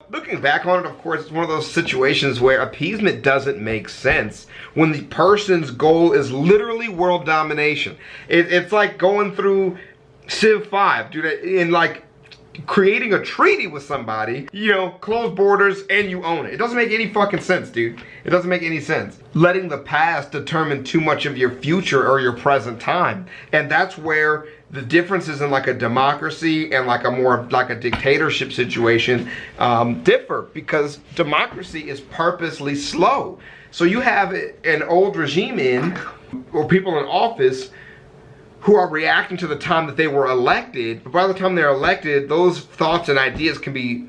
looking back on it, of course, it's one of those situations where appeasement doesn't make sense when the person's goal is literally world domination. It's like going through Civ 5, dude, in like creating a treaty with somebody, you know, close borders, and you own it. It doesn't make any fucking sense, dude. It doesn't make any sense. Letting the past determine too much of your future or your present time. And that's where the differences in like a democracy and like a more like a dictatorship situation differ, because democracy is purposely slow. So you have an old regime in, or people in office who are reacting to the time that they were elected, but by the time they're elected, those thoughts and ideas can be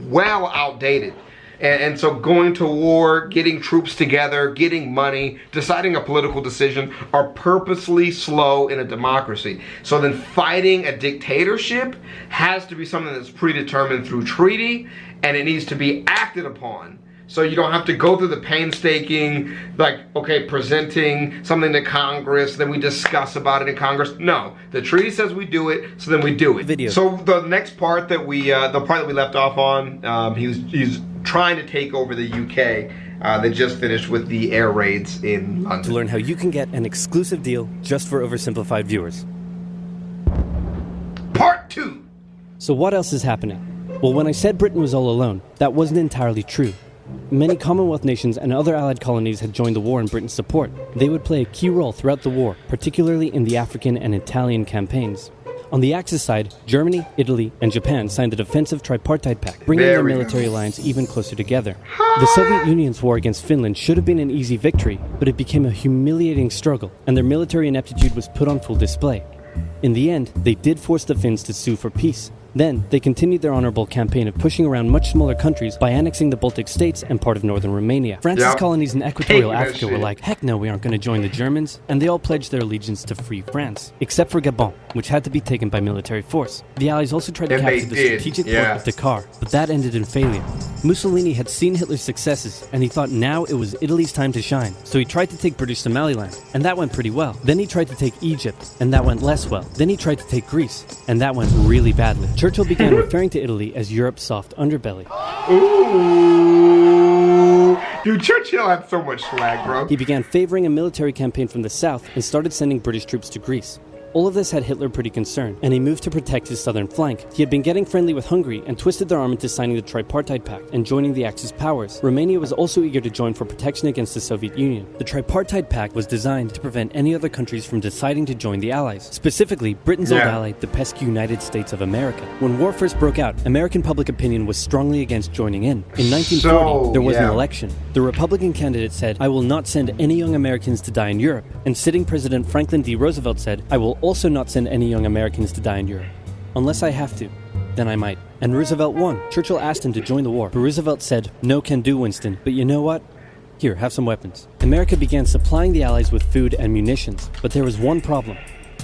well outdated. And so going to war, getting troops together, getting money, deciding a political decision are purposely slow in a democracy. So then fighting a dictatorship has to be something that's predetermined through treaty, and it needs to be acted upon. So you don't have to go through the painstaking, like, okay, presenting something to Congress, then we discuss about it in Congress. No, the treaty says we do it, so then we do it. Video. So the next part that the part that we left off on, he's trying to take over the UK. They just finished with the air raids in London. To learn how you can get an exclusive deal just for Oversimplified viewers. Part 2. So what else is happening? Well, when I said Britain was all alone, that wasn't entirely true. Many Commonwealth nations and other allied colonies had joined the war in Britain's support. They would play a key role throughout the war, particularly in the African and Italian campaigns. On the Axis side, Germany, Italy, and Japan signed the defensive tripartite pact, bringing their military alliance even closer together. The Soviet Union's war against Finland should have been an easy victory, but it became a humiliating struggle, and their military ineptitude was put on full display. In the end, they did force the Finns to sue for peace. Then, they continued their honorable campaign of pushing around much smaller countries by annexing the Baltic states and part of northern Romania. France's colonies in equatorial Africa were like, heck no, we aren't going to join the Germans, and they all pledged their allegiance to free France, except for Gabon, which had to be taken by military force. The Allies also tried to capture the strategic port of Dakar, but that ended in failure. Mussolini had seen Hitler's successes, and he thought now it was Italy's time to shine, so he tried to take British Somaliland, and that went pretty well. Then he tried to take Egypt, and that went less well. Then he tried to take Greece, and that went really badly. Churchill began referring to Italy as Europe's soft underbelly. Ooh. Dude, Churchill had so much swag, bro. He began favoring a military campaign from the south and started sending British troops to Greece. All of this had Hitler pretty concerned, and he moved to protect his southern flank. He had been getting friendly with Hungary and twisted their arm into signing the Tripartite Pact and joining the Axis powers. Romania was also eager to join for protection against the Soviet Union. The Tripartite Pact was designed to prevent any other countries from deciding to join the Allies, specifically Britain's old ally, the pesky United States of America. When war first broke out, American public opinion was strongly against joining in. In 1940, there was an election. The Republican candidate said, "I will not send any young Americans to die in Europe," and sitting President Franklin D. Roosevelt said, "I will also not send any young Americans to die in Europe. Unless I have to, then I might." And Roosevelt won. Churchill asked him to join the war, but Roosevelt said, "No can do, Winston, but you know what? Here, have some weapons." America began supplying the Allies with food and munitions, but there was one problem.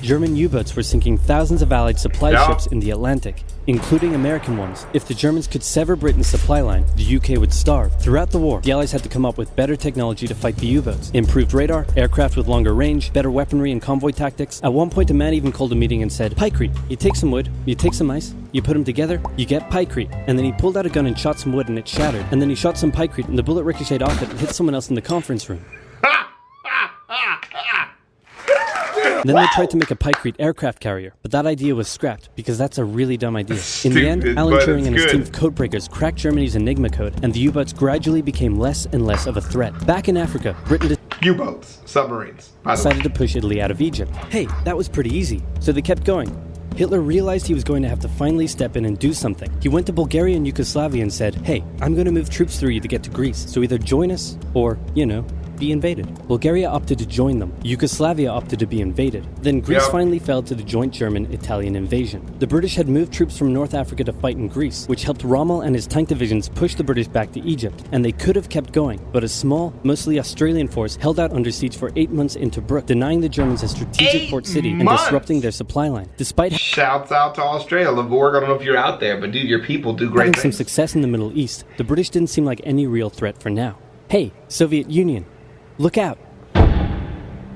German U-boats were sinking thousands of Allied supply ships in the Atlantic, including American ones. If the Germans could sever Britain's supply line, the UK would starve. Throughout the war, the Allies had to come up with better technology to fight the U-boats. Improved radar, aircraft with longer range, better weaponry and convoy tactics. At one point, a man even called a meeting and said, "Pykrete, you take some wood, you take some ice, you put them together, you get pykrete." And then he pulled out a gun and shot some wood and it shattered. And then he shot some pykrete and the bullet ricocheted off it and hit someone else in the conference room. Then they tried to make a pykrete aircraft carrier, but that idea was scrapped because that's a really dumb idea. In the end, Alan Turing and his team of codebreakers cracked Germany's Enigma code, and the U-boats gradually became less and less of a threat. Back in Africa, Britain U-boats, submarines, decided to push Italy out of Egypt. Hey, that was pretty easy, so they kept going. Hitler realized he was going to have to finally step in and do something. He went to Bulgaria and Yugoslavia and said, "Hey, I'm going to move troops through you to get to Greece, so either join us or, you know, be invaded." Bulgaria opted to join them. Yugoslavia opted to be invaded. Then Greece finally fell to the joint German-Italian invasion. The British had moved troops from North Africa to fight in Greece, which helped Rommel and his tank divisions push the British back to Egypt. And they could have kept going, but a small, mostly Australian force held out under siege for 8 months in Tobruk, denying the Germans a strategic port city and disrupting their supply line. Despite shouts out to Australia, Lavorg, I don't know if you're out there, but dude, your people do great having some success in the Middle East, the British didn't seem like any real threat for now. Hey, Soviet Union, look out.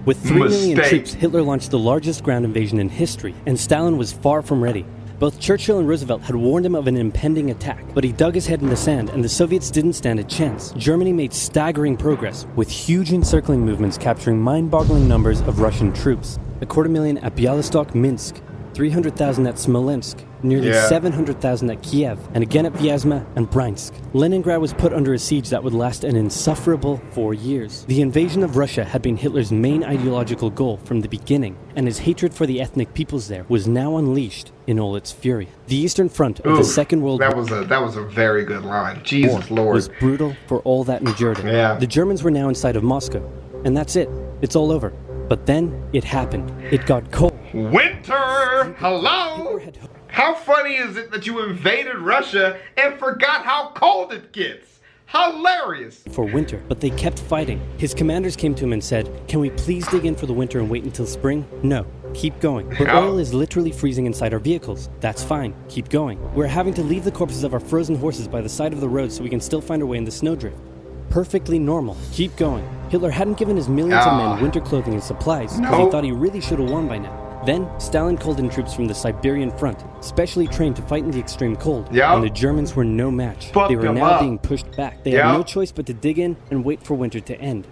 With 3 million troops, Hitler launched the largest ground invasion in history, and Stalin was far from ready. Both Churchill and Roosevelt had warned him of an impending attack, but he dug his head in the sand and the Soviets didn't stand a chance. Germany made staggering progress, with huge encircling movements capturing mind-boggling numbers of Russian troops. 250,000 at Bialystok, Minsk, 300,000 at Smolensk, nearly 700,000 at Kiev, and again at Vyazma and Bryansk. Leningrad was put under a siege that would last an insufferable 4 years. The invasion of Russia had been Hitler's main ideological goal from the beginning, and his hatred for the ethnic peoples there was now unleashed in all its fury. The Eastern Front of the Second World War that was a very good line. Jesus Lord. Was brutal for all that endured it. Yeah. The Germans were now inside of Moscow, and that's it. It's all over. But then it happened. It got cold. Winter! Hello? How funny is it that you invaded Russia and forgot how cold it gets? Hilarious! For winter, but they kept fighting. His commanders came to him and said, "Can we please dig in for the winter and wait until spring?" "No, keep going." "But oil is literally freezing inside our vehicles." "That's fine, keep going." "We're having to leave the corpses of our frozen horses by the side of the road so we can still find our way in the snowdrift." "Perfectly normal, keep going." Hitler hadn't given his millions of men winter clothing and supplies because he thought he really should have won by now. Then, Stalin called in troops from the Siberian front, specially trained to fight in the extreme cold, and the Germans were no match. They were now being pushed back. They had no choice but to dig in and wait for winter to end.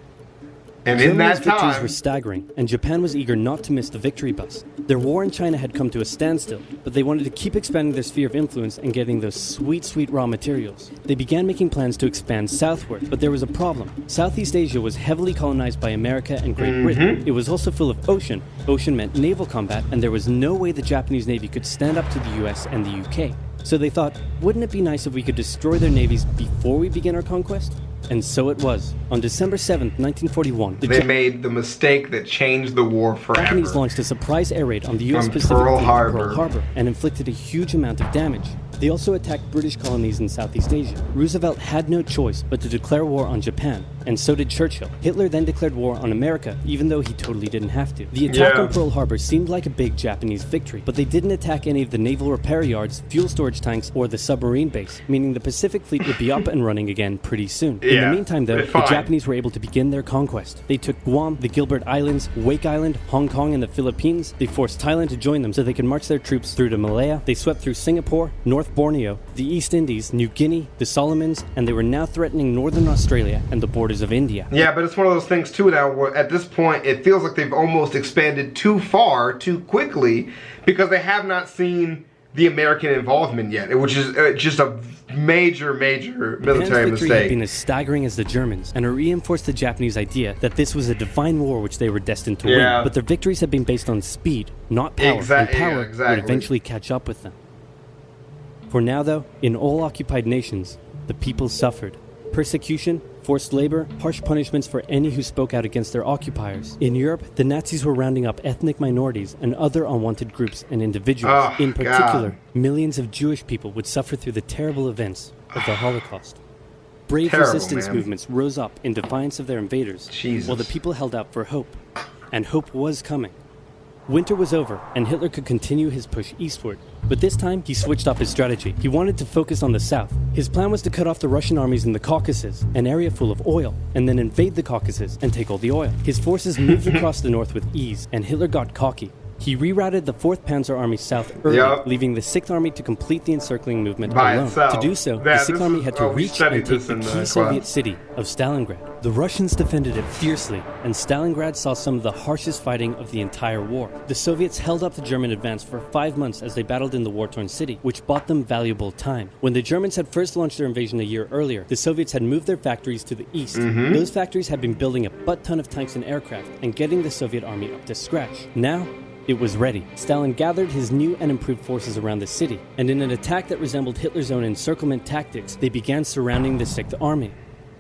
And in that Germany's victories were staggering, and Japan was eager not to miss the victory bus. Their war in China had come to a standstill, but they wanted to keep expanding their sphere of influence and getting those sweet, sweet raw materials. They began making plans to expand southward, but there was a problem. Southeast Asia was heavily colonized by America and Great Britain. It was also full of ocean. Ocean meant naval combat, and there was no way the Japanese Navy could stand up to the US and the UK. So they thought, wouldn't it be nice if we could destroy their navies before we begin our conquest? And so it was. On December 7th, 1941, they made the mistake that changed the war forever. The Japanese launched a surprise air raid on the U.S. Pacific Pearl fleet Harbor. Pearl Harbor and inflicted a huge amount of damage. They also attacked British colonies in Southeast Asia. Roosevelt had no choice but to declare war on Japan, and so did Churchill. Hitler then declared war on America, even though he totally didn't have to. The attack on Pearl Harbor seemed like a big Japanese victory, but they didn't attack any of the naval repair yards, fuel storage tanks, or the submarine base, meaning the Pacific fleet would be up and running again pretty soon. In the meantime, though, the Japanese were able to begin their conquest. They took Guam, the Gilbert Islands, Wake Island, Hong Kong, and the Philippines. They forced Thailand to join them so they could march their troops through to Malaya. They swept through Singapore, North Borneo, the East Indies, New Guinea, the Solomons, and they were now threatening northern Australia and the borders of India. Yeah, but it's one of those things too now where at this point it feels like they've almost expanded too far, too quickly, because they have not seen the American involvement yet, which is just a major military victory had mistake. been as staggering as the Germans, and it reinforced the Japanese idea that this was a divine war which they were destined to win. But their victories had been based on speed, not power, and power would eventually catch up with them. For now, though, in all occupied nations, the people suffered. Persecution, forced labor, harsh punishments for any who spoke out against their occupiers. In Europe, the Nazis were rounding up ethnic minorities and other unwanted groups and individuals. In particular, millions of Jewish people would suffer through the terrible events of the Holocaust. Brave resistance movements rose up in defiance of their invaders, while the people held out for hope. And hope was coming. Winter was over, and Hitler could continue his push eastward. But this time, he switched up his strategy. He wanted to focus on the south. His plan was to cut off the Russian armies in the Caucasus, an area full of oil, and then invade the Caucasus and take all the oil. His forces moved across the north with ease, and Hitler got cocky. He rerouted the 4th Panzer Army south early, leaving the 6th Army to complete the encircling movement alone. To do so, the 6th Army had to reach and take the key Soviet city of Stalingrad. The Russians defended it fiercely, and Stalingrad saw some of the harshest fighting of the entire war. The Soviets held up the German advance for 5 months as they battled in the war-torn city, which bought them valuable time. When the Germans had first launched their invasion a year earlier, the Soviets had moved their factories to the east. Those factories had been building a butt-ton of tanks and aircraft and getting the Soviet army up to scratch. Now, it was ready. Stalin gathered his new and improved forces around the city, and in an attack that resembled Hitler's own encirclement tactics, they began surrounding the 6th Army.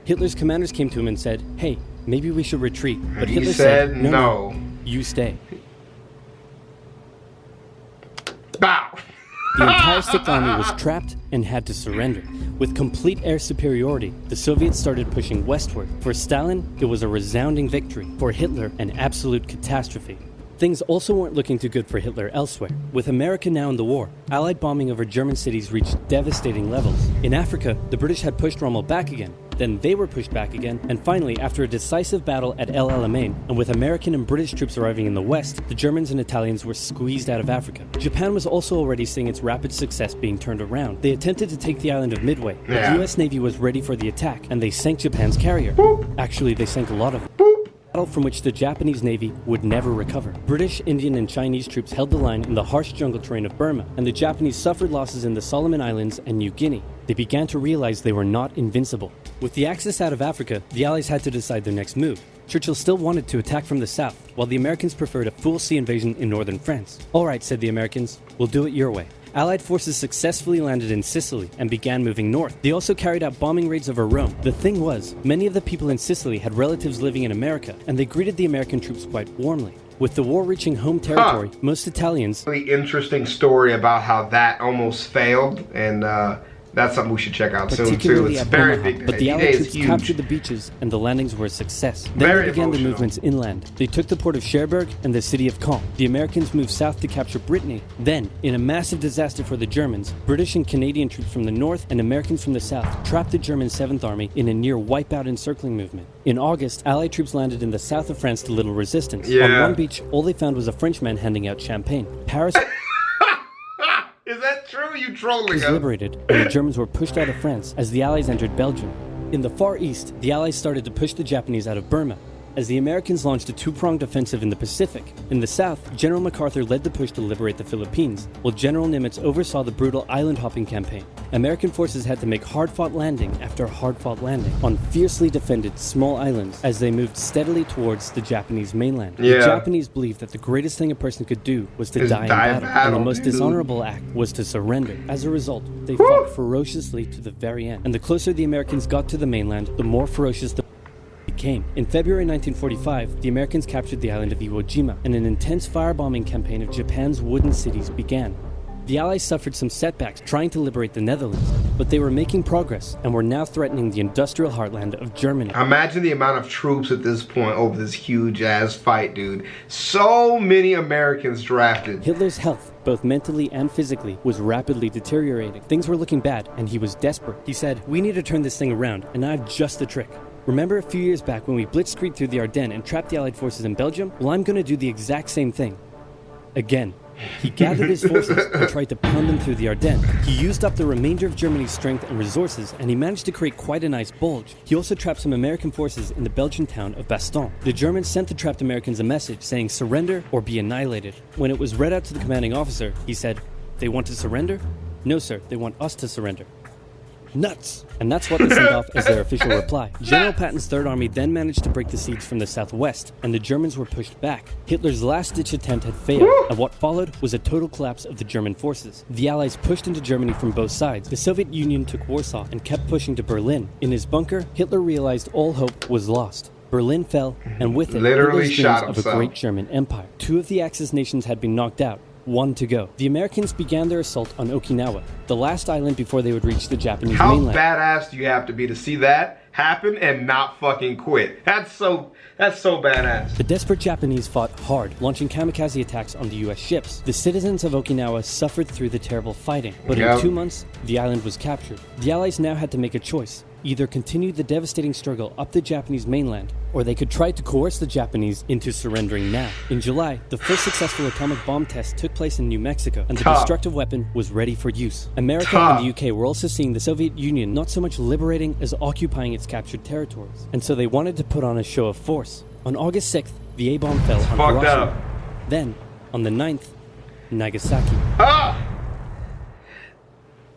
Hitler's commanders came to him and said, "Hey, maybe we should retreat." But Hitler said, no, you stay. Bow. The entire 6th Army was trapped and had to surrender. With complete air superiority, the Soviets started pushing westward. For Stalin, it was a resounding victory. For Hitler, an absolute catastrophe. Things also weren't looking too good for Hitler elsewhere. With America now in the war, Allied bombing over German cities reached devastating levels. In Africa, the British had pushed Rommel back again, then they were pushed back again, and finally, after a decisive battle at El Alamein, and with American and British troops arriving in the west, the Germans and Italians were squeezed out of Africa. Japan was also already seeing its rapid success being turned around. They attempted to take the island of Midway, but the US Navy was ready for the attack, and they sank Japan's carrier. Boop. Actually, they sank a lot of them. Boop. Battle from which the Japanese Navy would never recover. British, Indian, and Chinese troops held the line in the harsh jungle terrain of Burma, and the Japanese suffered losses in the Solomon Islands and New Guinea. They began to realize they were not invincible. With the Axis out of Africa, the Allies had to decide their next move. Churchill still wanted to attack from the south, while the Americans preferred a full sea invasion in northern France. All right, said the Americans, we'll do it your way. Allied forces successfully landed in Sicily and began moving north. They also carried out bombing raids over Rome. The thing was, many of the people in Sicily had relatives living in America, and they greeted the American troops quite warmly. With the war reaching home territory, most Italians... Really interesting story about how that almost failed, and that's something we should check out soon too. It's very big. But the Allied troops captured the beaches, and the landings were a success. Then they began the movements inland. They took the port of Cherbourg and the city of Caen. The Americans moved south to capture Brittany. Then, in a massive disaster for the Germans, British and Canadian troops from the north and Americans from the south trapped the German 7th Army in a near wipeout encircling movement. In August, Allied troops landed in the south of France to little resistance. On one beach, all they found was a Frenchman handing out champagne. Paris... Is that true? You trolling was liberated, and the Germans were pushed out of France as the Allies entered Belgium. In the Far East, the Allies started to push the Japanese out of Burma, as the Americans launched a two-pronged offensive in the Pacific. In the south, General MacArthur led the push to liberate the Philippines, while General Nimitz oversaw the brutal island-hopping campaign. American forces had to make hard-fought landing after hard-fought landing on fiercely defended small islands as they moved steadily towards the Japanese mainland. The Japanese believed that the greatest thing a person could do was to die in battle, and the most dishonorable act was to surrender. As a result, they fought ferociously to the very end, and the closer the Americans got to the mainland, the more ferocious the became. In February 1945, the Americans captured the island of Iwo Jima, and an intense firebombing campaign of Japan's wooden cities began. The Allies suffered some setbacks trying to liberate the Netherlands, but they were making progress and were now threatening the industrial heartland of Germany. Imagine the amount of troops at this point over this huge-ass fight, dude. So many Americans drafted. Hitler's health, both mentally and physically, was rapidly deteriorating. Things were looking bad, and he was desperate. He said, "We need to turn this thing around, and I have just the trick. Remember a few years back when we blitzkrieged through the Ardennes and trapped the Allied forces in Belgium? Well, I'm going to do the exact same thing. Again." He gathered his forces and tried to pound them through the Ardennes. He used up the remainder of Germany's strength and resources, and he managed to create quite a nice bulge. He also trapped some American forces in the Belgian town of Bastogne. The Germans sent the trapped Americans a message saying surrender or be annihilated. When it was read out to the commanding officer, he said, "They want to surrender? No, sir, they want us to surrender." Nuts! And that's what they sent off as their official reply. General Patton's Third Army then managed to break the siege from the southwest, and the Germans were pushed back. Hitler's last-ditch attempt had failed, and what followed was a total collapse of the German forces. The Allies pushed into Germany from both sides. The Soviet Union took Warsaw and kept pushing to Berlin. In his bunker, Hitler realized all hope was lost. Berlin fell, and with it, literally Hitler's shot dreams himself. of a great German empire. Two of the Axis nations had been knocked out. One to go. The Americans began their assault on Okinawa, the last island before they would reach the Japanese mainland. How badass do you have to be to see that happen and not fucking quit? That's so badass. The desperate Japanese fought hard, launching kamikaze attacks on the US ships. The citizens of Okinawa suffered through the terrible fighting, but in 2 months, the island was captured. The Allies now had to make a choice. Either continue the devastating struggle up the Japanese mainland, or they could try to coerce the Japanese into surrendering now. In July, the first successful atomic bomb test took place in New Mexico, and the destructive weapon was ready for use. America and the UK were also seeing the Soviet Union not so much liberating as occupying its captured territories, and so they wanted to put on a show of force. On August 6th, the A-bomb fell on Hiroshima. Then, on the 9th, Nagasaki.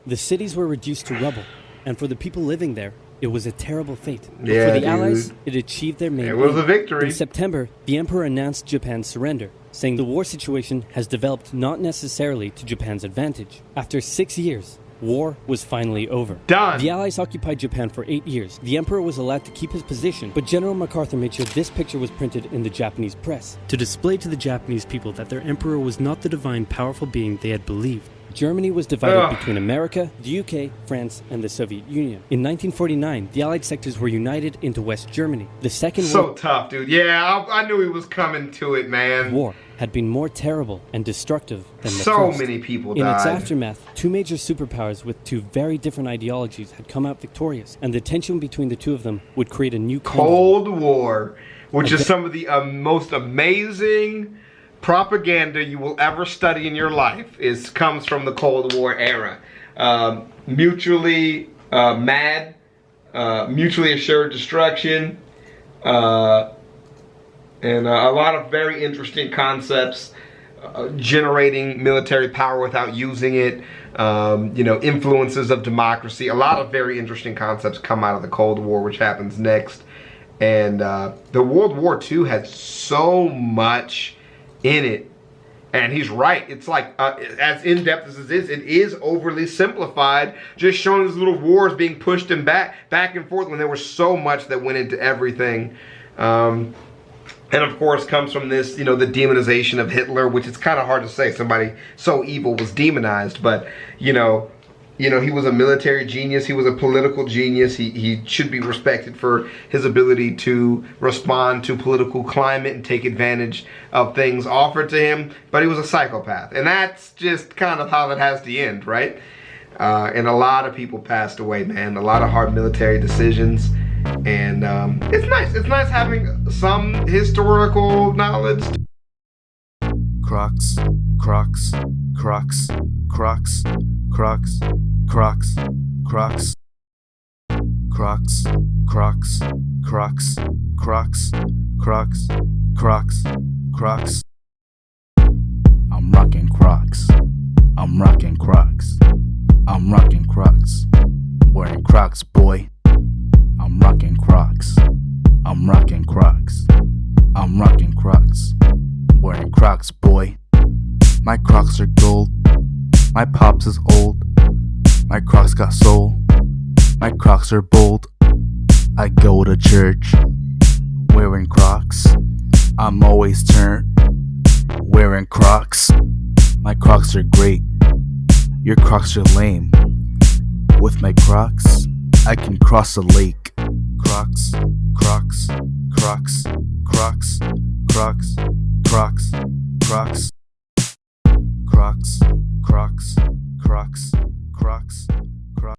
The cities were reduced to rubble, and for the people living there, it was a terrible fate. For the Allies, it achieved their main aim. It was a victory. In September, the Emperor announced Japan's surrender, saying the war situation has developed not necessarily to Japan's advantage. After 6 years, war was finally over. Done. The Allies occupied Japan for 8 years. The Emperor was allowed to keep his position, but General MacArthur made sure this picture was printed in the Japanese press to display to the Japanese people that their Emperor was not the divine, powerful being they had believed. Germany was divided Ugh. between America, the UK, France, and the Soviet Union. In 1949, the Allied sectors were united into West Germany. The Second World Tough, dude. Yeah, I knew he was coming to it, man. War had been more terrible and destructive than the So first. many people In died. its aftermath, two major superpowers with two very different ideologies had come out victorious, and the tension between the two of them would create a new Cold War, which is some of the most amazing propaganda you will ever study in your life. Comes from the Cold War era. Mutually mad, mutually assured destruction, and a lot of very interesting concepts. Generating military power without using it, influences of democracy. A lot of very interesting concepts come out of the Cold War, which happens next. And the World War II had so much in it. And he's right. It's like, as in-depth as it is overly simplified, just showing these little wars being pushed and back and forth when there was so much that went into everything. And of course comes from this, the demonization of Hitler, which is kind of hard to say. Somebody so evil was demonized, but, he was a military genius. He was a political genius. He should be respected for his ability to respond to political climate and take advantage of things offered to him. But he was a psychopath. And that's just kind of how that has to end, right? And a lot of people passed away, man. A lot of hard military decisions. And it's nice. It's nice having some historical knowledge. Crocs, Crocs, Crocs, Crocs, Crocs, Crocs, Crocs, Crocs, Crocs, Crocs, Crocs, Crocs, Crocs, Crocs. I'm rocking Crocs. I'm rocking Crocs. I'm rocking Crocs. Wearing Crocs, boy. I'm rocking Crocs. I'm rocking Crocs. I'm rocking Crocs. Wearing Crocs, boy. My Crocs are gold. My pops is old. My Crocs got soul. My Crocs are bold. I go to church wearing Crocs. I'm always turned wearing Crocs. My Crocs are great. Your Crocs are lame. With my Crocs, I can cross a lake. Crocs, Crocs, Crocs, Crocs, Crocs, Crocs, Crocs, Crocs, Crocs, Crocs, Crocs.